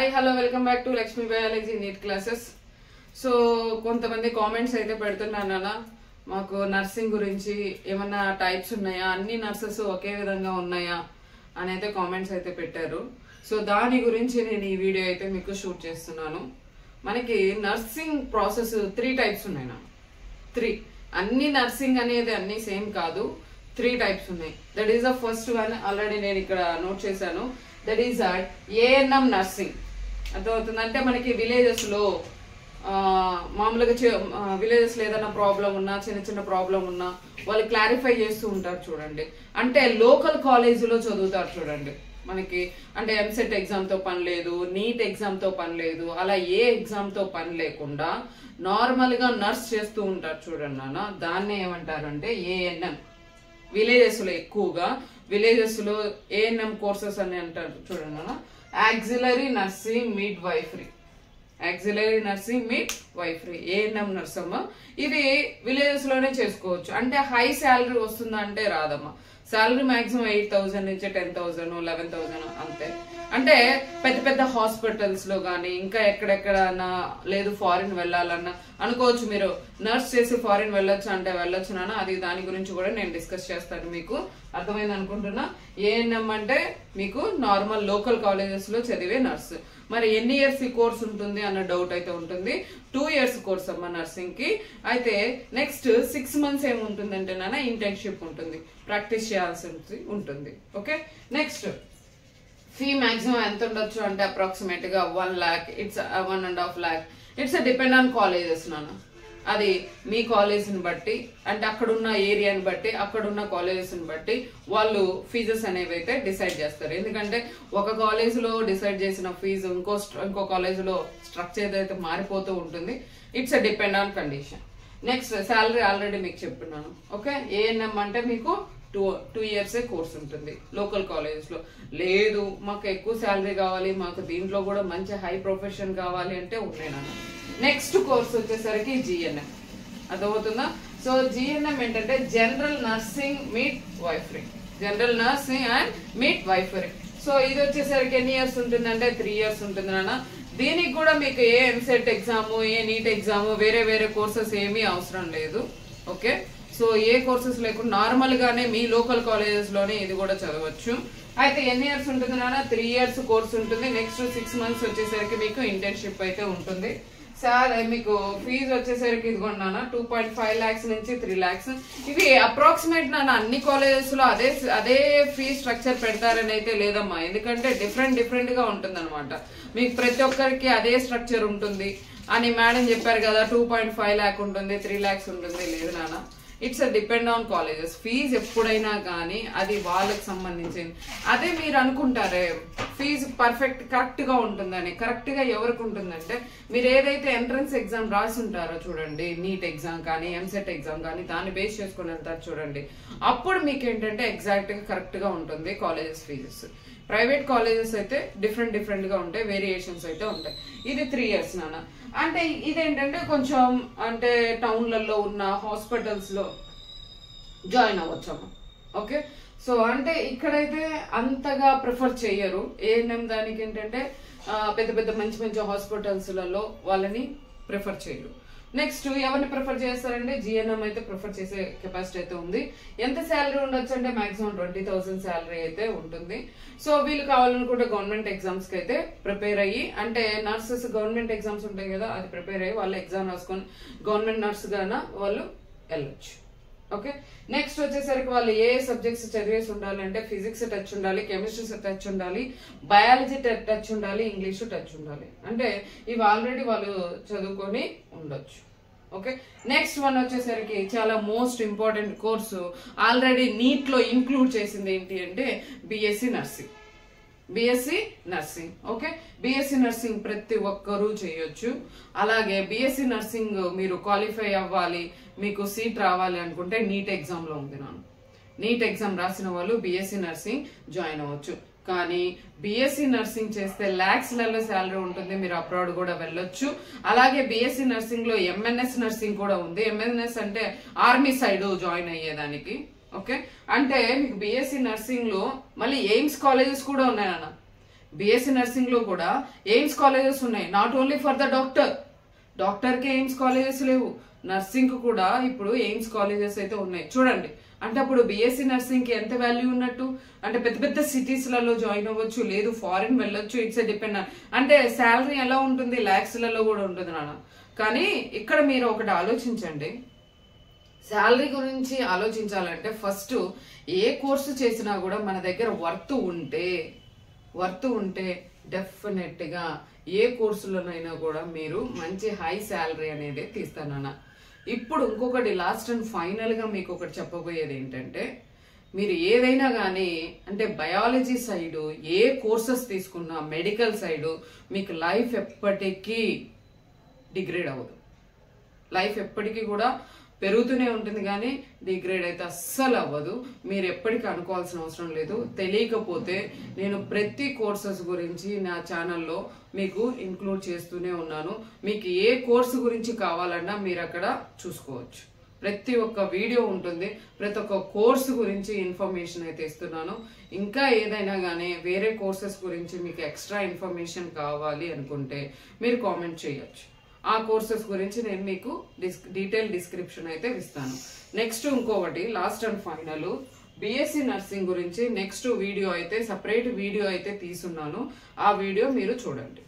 Hi hello welcome back to Lakshmi biology NEET classes. So కొంతమంది comments అయితే పెడుతున్నాను, మాకు నర్సింగ్ గురించి ఏమన్నా టైప్స్ ఉన్నాయా, అన్ని నర్సెస్ ఒకే విధంగా ఉన్నాయా అని అయితే కామెంట్స్ అయితే పెట్టారు. సో దాని గురించి నేను ఈ వీడియో అయితే మీకు షూట్ చేస్తున్నాను. మనకి నర్సింగ్ ప్రాసెస్ 3 టైప్స్ ఉన్నాయి నా 3. అన్ని నర్సింగ్ అనేది అన్ని సేమ్ కాదు, 3 టైప్స్ ఉన్నాయి. That is the first one. Already నేను ఇక్కడ నోట్ చేశాను. That is ANM nursing. అర్థమవుతుంది అంటే మనకి విలేజెస్ లో మామూలుగా విలేజెస్ లో ఏదైనా ప్రాబ్లం ఉన్నా, చిన్న చిన్న ప్రాబ్లం ఉన్నా వాళ్ళు క్లారిఫై చేస్తూ ఉంటారు చూడండి. అంటే లోకల్ కాలేజీలో చదువుతారు చూడండి. మనకి అంటే ఎంసెట్ ఎగ్జామ్ తో పని లేదు, నీట్ ఎగ్జామ్ తో పని లేదు, అలా ఏ ఎగ్జామ్ తో పని లేకుండా నార్మల్ గా నర్స్ చేస్తూ ఉంటారు చూడండి నాన్న. దాన్ని ఏమంటారంటే ఏఎన్ఎం. విలేజెస్ లో ఎక్కువగా విలేజెస్ లో ఏఎన్ఎం కోర్సెస్ అని అంటారు చూడండి నాన్న. Auxiliary nursing midwifery, auxiliary nursing midwifery, ANM nurse అమ్మ. ఇది విలేజెస్ లోనే చేసుకోవచ్చు. అంటే హై శాలరీ వస్తుందా అంటే రాదమ్మా. శాలరీ మాక్సిమం 8,000 నుంచి 10,000 11,000 అంతే. అంటే పెద్ద పెద్ద హాస్పిటల్స్ లో గానీ ఇంకా ఎక్కడెక్కడన్నా లేదు ఫారిన్ వెళ్ళాలన్నా అనుకోవచ్చు. మీరు నర్స్ చేసి ఫారిన్ వెళ్ళొచ్చు అంటే వెళ్ళొచ్చు నాన్న. అది దాని గురించి కూడా నేను డిస్కస్ చేస్తాను. మీకు అర్థమైంది అనుకుంటున్నా. ఏఎన్ఎం అంటే మీకు నార్మల్ లోకల్ కాలేజెస్ లో చదివే నర్స్. మరి ఎన్ని ఇయర్స్ ఈ కోర్స్ ఉంటుంది అన్న డౌట్ అయితే ఉంటుంది. 2 ఇయర్స్ కోర్స్ అమ్మ నర్సింగ్ కి. అయితే నెక్స్ట్ 6 మంత్స్ ఏముంటుందంటే నాన్న ఇంటర్న్షిప్ ఉంటుంది, ప్రాక్టీస్ చేయాల్సి ఉంటుంది. ఓకే. నెక్స్ట్ ఫీ మాక్సిమం ఎంత ఉండొచ్చు అంటే అప్రాక్సిమేట్ గా 1 lakh, it's 1.5 lakh. It's depend on colleges నాన్న. అది మీ కాలేజ్ ని బట్టి, అంటే అక్కడున్న ఏరియాని బట్టి, అక్కడున్న కాలేజెస్ ని బట్టి వాళ్ళు ఫీజెస్ అనేవి అయితే డిసైడ్ చేస్తారు. ఎందుకంటే ఒక కాలేజ్ లో డిసైడ్ చేసిన ఫీజు ఇంకో కాలేజ్ లో స్ట్రక్చర్ అయితే మారిపోతూ ఉంటుంది. It's depend on condition. Next salary already మీకు చెప్తున్నాను. ఓకే. ఏఎన్ఎం అంటే మీకు 2 ఇయర్స్ కోర్స్ ఉంటుంది లోకల్ కాలేజెస్ లో. లేదు మాకు ఎక్కువ శాలరీ కావాలి, మాకు దీంట్లో కూడా మంచి హై ప్రొఫెషన్ కావాలి అంటే ఉన్నాయి నాన్న. నెక్స్ట్ కోర్స్ వచ్చేసరికి జిఎన్ఎం. అర్థమవుతుందా? సో జిఎన్ఎం ఏంటంటే general nursing midwifery, general nursing and midwifery. So ఇది వచ్చేసరికి ఎన్ని ఇయర్స్ ఉంటుందంటే 3 ఇయర్స్ ఉంటుంది నాన్న. దీనికి కూడా మీకు ఏ ఎంసెట్ ఎగ్జామ్, ఏ నీట్ ఎగ్జామ్, వేరే వేరే కోర్సెస్ ఏమీ అవసరం లేదు. ఓకే. సో ఏ కోర్సెస్ లేకుండా నార్మల్ గానే మీ లోకల్ కాలేజెస్ లోనే ఇది కూడా చదవచ్చు. అయితే ఎన్ని ఇయర్స్ ఉంటుంది నాన్న? 3 ఇయర్స్ కోర్స్ ఉంటుంది. నెక్స్ట్ 6 మంత్స్ వచ్చేసరికి మీకు ఇంటర్న్షిప్ అయితే ఉంటుంది. సార్ మీకు ఫీజు వచ్చేసరికి ఇదిగోండి నాన్న 2.5 lakhs నుంచి 3 lakhs. ఇవి అప్రాక్సిమేట్ నాన్న. అన్ని కాలేజెస్ లో అదే ఫీ స్ట్రక్చర్ పెడతారని అయితే లేదమ్మా. ఎందుకంటే డిఫరెంట్ గా ఉంటుంది అనమాట. మీకు ప్రతి ఒక్కరికి అదే స్ట్రక్చర్ ఉంటుంది అని మేడం చెప్పారు కదా. 2.5 lakh ఉంటుంది, 3 lakhs ఉంటుంది. లేదు నాన్న, it's depend on colleges. Fees ఎప్పుడైనా కానీ అది వాళ్ళకి సంబంధించింది. అదే మీరు అనుకుంటారే ఫీజు కరెక్ట్ గా ఉంటుందని. కరెక్ట్ గా ఎవరికి ఉంటుందంటే మీరు ఏదైతే ఎంట్రన్స్ ఎగ్జామ్ రాసి ఉంటారో చూడండి, నీట్ ఎగ్జామ్ కానీ ఎంసెట్ ఎగ్జామ్ కానీ, దాన్ని బేస్ చేసుకుని వెళ్తారు చూడండి. అప్పుడు మీకు ఏంటంటే ఎగ్జాక్ట్ గా కరెక్ట్ గా ఉంటుంది కాలేజెస్ ఫీజెస్. ప్రైవేట్ కాలేజెస్ అయితే డిఫరెంట్ గా ఉంటాయి, వేరియేషన్స్ అయితే ఉంటాయి. ఇది 3 ఇయర్స్ నాన్న. అంటే ఇదేంటంటే కొంచెం అంటే టౌన్లలో ఉన్న హాస్పిటల్స్ లో జాయిన్ అవ్వచ్చమ్మా. ఓకే. సో అంటే ఇక్కడైతే అంతగా ప్రిఫర్ చెయ్యరు ఏఎన్ఎం. దానికి ఏంటంటే పెద్ద పెద్ద మంచి హాస్పిటల్స్ లలో వాళ్ళని ప్రిఫర్ చేయరు. నెక్స్ట్ ఎవరిని ప్రిఫర్ చేస్తారంటే జిఎన్ఎం అయితే ప్రిఫర్ చేసే కెపాసిటీ అయితే ఉంది. ఎంత శాలరీ ఉండొచ్చు అంటే మాక్సిమం 20,000 శాలరీ అయితే ఉంటుంది. సో వీళ్ళు కావాలనుకుంటే గవర్నమెంట్ ఎగ్జామ్స్ కి అయితే ప్రిపేర్ అయ్యి, అంటే నర్సెస్ గవర్నమెంట్ ఎగ్జామ్స్ ఉంటాయి కదా, అది ప్రిపేర్ అయ్యి వాళ్ళు ఎగ్జామ్ రాసుకొని గవర్నమెంట్ నర్స్ గానా వాళ్ళు వెళ్ళొచ్చు. ఓకే. నెక్స్ట్ వచ్చేసరికి వాళ్ళు ఏ సబ్జెక్ట్స్ చదివేసి ఉండాలి అంటే ఫిజిక్స్ టచ్ ఉండాలి, కెమిస్ట్రీ టచ్ ఉండాలి, బయాలజీ టచ్ ఉండాలి, ఇంగ్లీష్ టచ్ ఉండాలి. అంటే ఇవి ఆల్రెడీ వాళ్ళు చదువుకొని ఉండొచ్చు. ఓకే. నెక్స్ట్ వన్ వచ్చేసరికి చాలా most important course, already NEET లో ఇంక్లూడ్ చేసింది ఏంటి అంటే BSc nursing. BSc nursing. Okay. BSc nursing ప్రతి ఒక్కరూ చేయొచ్చు. అలాగే బిఎస్సి నర్సింగ్ మీరు క్వాలిఫై అవ్వాలి, మీకు సీట్ రావాలి అనుకుంటే నీట్ ఎగ్జామ్ లో ఉంది నాన్న. నీట్ ఎగ్జామ్ రాసిన వాళ్ళు బిఎస్సి నర్సింగ్ జాయిన్ అవ్వచ్చు. కానీ బిఎస్సి నర్సింగ్ చేస్తే lakhsలలో శాలరీ ఉంటుంది, మీరు అబ్రాడ్ కూడా వెళ్ళొచ్చు. అలాగే బిఎస్సి నర్సింగ్ లో ఎంఎన్ఎస్ నర్సింగ్ కూడా ఉంది. ఎంఎన్ఎస్ అంటే ఆర్మీ సైడ్ జాయిన్ అయ్యేదానికి. ఓకే. అంటే మీకు బిఎస్సి నర్సింగ్ లో మళ్ళీ ఎయిమ్స్ కాలేజెస్ కూడా ఉన్నాయి నాన్న. బిఎస్సి నర్సింగ్ లో కూడా ఎయిమ్స్ కాలేజెస్ ఉన్నాయి. Not only for the doctor కి ఎయిమ్స్ కాలేజెస్ లేవు, నర్సింగ్ కు కూడా ఇప్పుడు ఎయిమ్స్ కాలేజెస్ అయితే ఉన్నాయి. చూడండి, అంటే అప్పుడు బిఎస్సి నర్సింగ్ కి ఎంత వాల్యూ ఉన్నట్టు. అంటే పెద్ద పెద్ద సిటీస్ లలో జాయిన్ అవ్వచ్చు, లేదు ఫారిన్ వెళ్ళొచ్చు. It's depend. అంటే శాలరీ ఎలా ఉంటుంది, లాక్స్ లలో కూడా ఉంటుంది నాన్న. కానీ ఇక్కడ మీరు ఒకటి ఆలోచించండి, శాలరీ గురించి ఆలోచించాలంటే ఫస్ట్ ఏ కోర్సు చేసినా కూడా మన దగ్గర వర్త్ ఉంటే డెఫినెట్ గా ఏ కోర్సులోనైనా కూడా మీరు మంచి హై శాలరీ అనేది తీస్తానన్న. ఇప్పుడు ఇంకొకటి లాస్ట్ అండ్ ఫైనల్ గా మీకు ఒకటి చెప్పబోయేది ఏంటంటే, మీరు ఏదైనా కానీ అంటే బయాలజీ సైడ్ ఏ కోర్సెస్ తీసుకున్నా, మెడికల్ సైడ్ మీకు లైఫ్ ఎప్పటికీ డిగ్రేడ్ అవ్వదు. లైఫ్ ఎప్పటికీ కూడా పెరుగుతూనే ఉంటుంది, కానీ డిగ్రేడ్ అయితే అస్సలు అవ్వదు. మీరు ఎప్పటికీ అనుకోవాల్సిన అవసరం లేదు. తెలియకపోతే నేను ప్రతి కోర్సెస్ గురించి నా ఛానల్లో మీకు ఇంక్లూడ్ చేస్తూనే ఉన్నాను. మీకు ఏ కోర్సు గురించి కావాలన్నా మీరు అక్కడ చూసుకోవచ్చు. ప్రతి ఒక్క వీడియో ఉంటుంది, ప్రతి ఒక్క కోర్సు గురించి ఇన్ఫర్మేషన్ అయితే ఇస్తున్నాను. ఇంకా ఏదైనా కానీ వేరే కోర్సెస్ గురించి మీకు ఎక్స్ట్రా ఇన్ఫర్మేషన్ కావాలి అనుకుంటే మీరు కామెంట్ చేయొచ్చు. ఆ కోర్సెస్ గురించి నేను మీకు డీటెయిల్ డిస్క్రిప్షన్ అయితే ఇస్తాను. నెక్స్ట్ ఇంకొకటి last and final, BSc nursing గురించి నెక్స్ట్ వీడియో అయితే సపరేట్ వీడియో అయితే తీసున్నాను. ఆ వీడియో మీరు చూడండి.